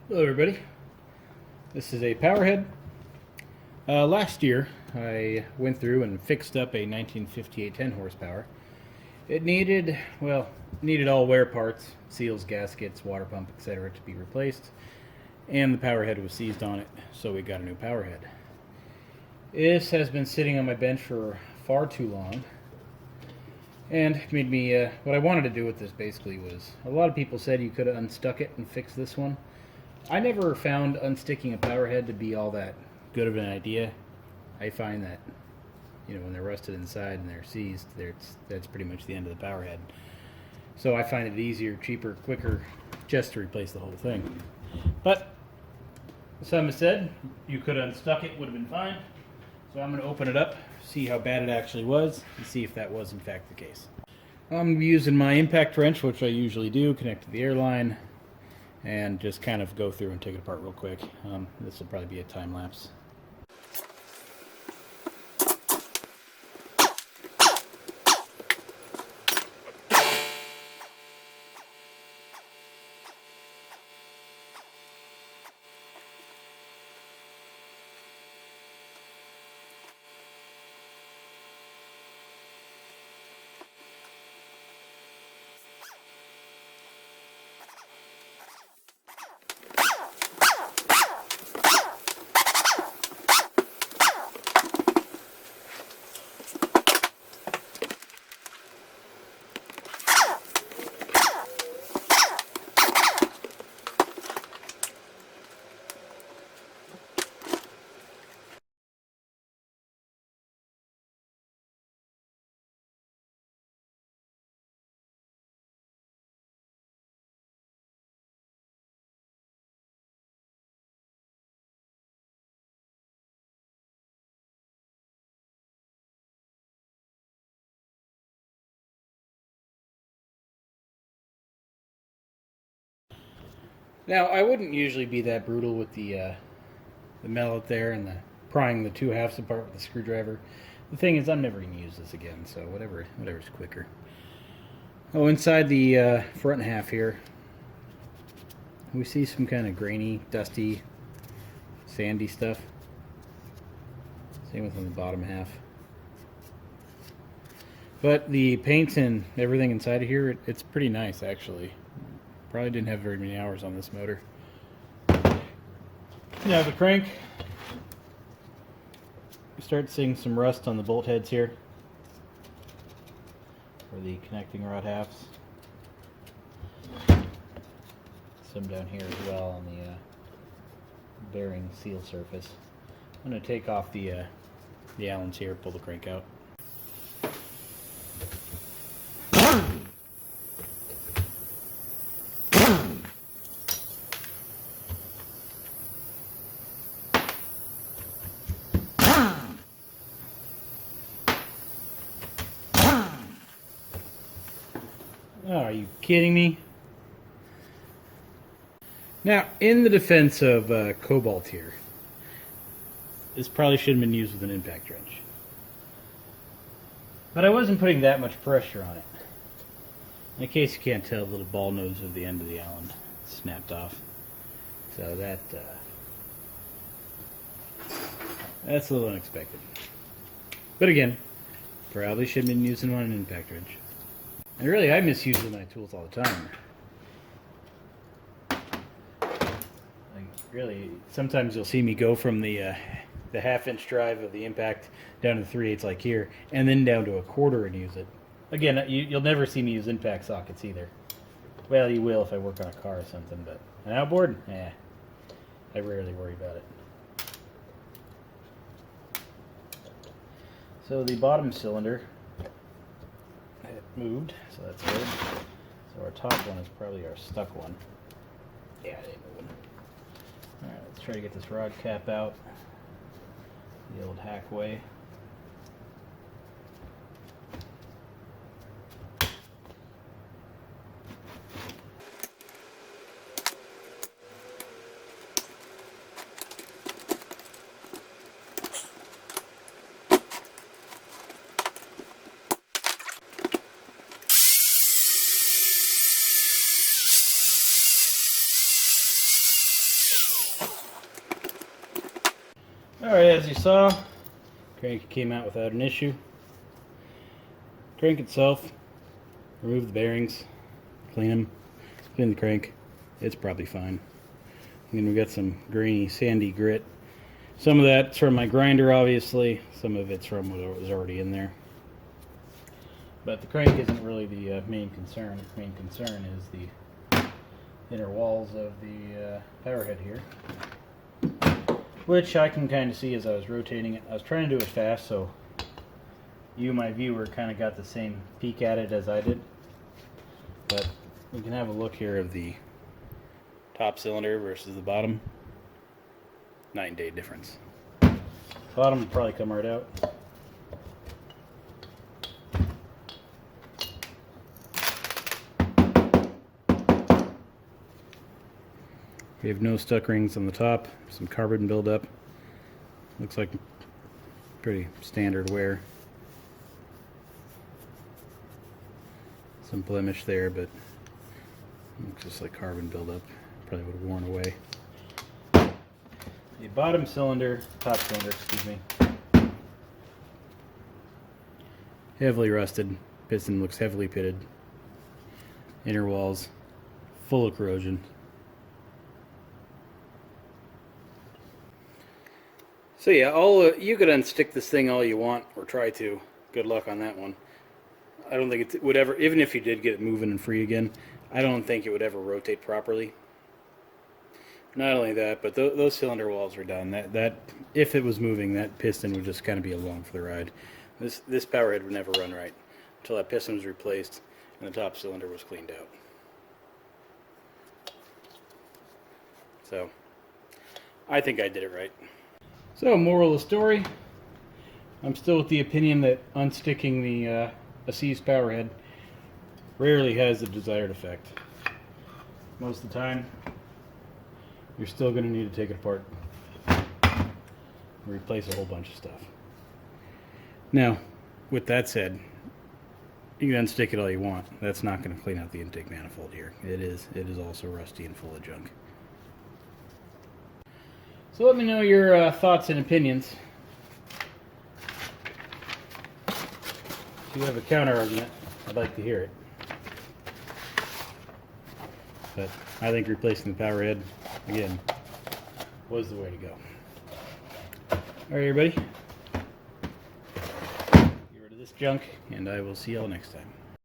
Hello everybody, this is a Powerhead. Last year I went through and fixed up a 1958 10 horsepower. It needed all wear parts, seals, gaskets, water pump, etc. to be replaced, and the Powerhead was seized on it, so we got a new Powerhead. This has been sitting on my bench for far too long, and made me, what I wanted to do with this basically was, a lot of people said you could have unstuck it and fixed this one. I never found unsticking a Powerhead to be all that good of an idea. I find that, when they're rusted inside and they're seized, that's pretty much the end of the Powerhead. So I find it easier, cheaper, quicker, just to replace the whole thing. But some have said you could have unstuck it, would have been fine. So I'm going to open it up, see how bad it actually was, and see if that was in fact the case. I'm using my impact wrench, which I usually do, connect to the airline, and just kind of go through and take it apart real quick. This will probably be a time lapse. Now, I wouldn't usually be that brutal with the mallet there and prying the two halves apart with the screwdriver. The thing is, I'm never going to use this again, so whatever's quicker. Oh, inside the front half here, we see some kind of grainy, dusty, sandy stuff. Same with on the bottom half. But the paint and everything inside of here, it's pretty nice actually. Probably didn't have very many hours on this motor. Now the crank, you start seeing some rust on the bolt heads here, for the connecting rod halves. Some down here as well on the bearing seal surface. I'm going to take off the Allens here, pull the crank out. Oh, are you kidding me? Now, in the defense of Cobalt here, this probably should have been used with an impact wrench. But I wasn't putting that much pressure on it. In case you can't tell, the little ball nose of the end of the Allen snapped off. So that's a little unexpected. But again, probably should have been using on an impact wrench. And really, I misuse my tools all the time. Really, sometimes you'll see me go from the half-inch drive of the impact down to the 3/8 like here, and then down to a quarter and use it. Again, you'll never see me use impact sockets either. Well, you will if I work on a car or something, but an outboard? I rarely worry about it. So the bottom cylinder, it moved, so that's good. So our top one is probably our stuck one. Yeah, it ain't moving. Alright, let's try to get this rod cap out the old hack way. Alright, as you saw, crank came out without an issue. Crank itself, remove the bearings, clean them, clean the crank. It's probably fine. And then we got some grainy, sandy grit. Some of that's from my grinder, obviously. Some of it's from what was already in there. But the crank isn't really the main concern. The main concern is the inner walls of the Powerhead here, which I can kind of see as I was rotating it. I was trying to do it fast, so you, my viewer, kind of got the same peek at it as I did. But we can have a look here of the top cylinder versus the bottom. Night and day difference. Bottom will probably come right out. We have no stuck rings on the top, some carbon buildup. Looks like pretty standard wear. Some blemish there, but looks just like carbon buildup. Probably would have worn away. The bottom cylinder, top cylinder, excuse me, heavily rusted. Piston looks heavily pitted. Inner walls full of corrosion. So yeah, you could unstick this thing all you want, or try to. Good luck on that one. I don't think it would ever, even if you did get it moving and free again, I don't think it would ever rotate properly. Not only that, but those cylinder walls are done. That if it was moving, that piston would just kind of be along for the ride. This Powerhead would never run right until that piston was replaced and the top cylinder was cleaned out. So I think I did it right. So, moral of the story, I'm still with the opinion that unsticking the a seized Powerhead rarely has the desired effect. Most of the time, you're still going to need to take it apart and replace a whole bunch of stuff. Now, with that said, you can unstick it all you want. That's not going to clean out the intake manifold here. It is also rusty and full of junk. So let me know your thoughts and opinions. If you have a counter argument, I'd like to hear it. But I think replacing the Powerhead, again, was the way to go. Alright everybody, get rid of this junk, and I will see y'all next time.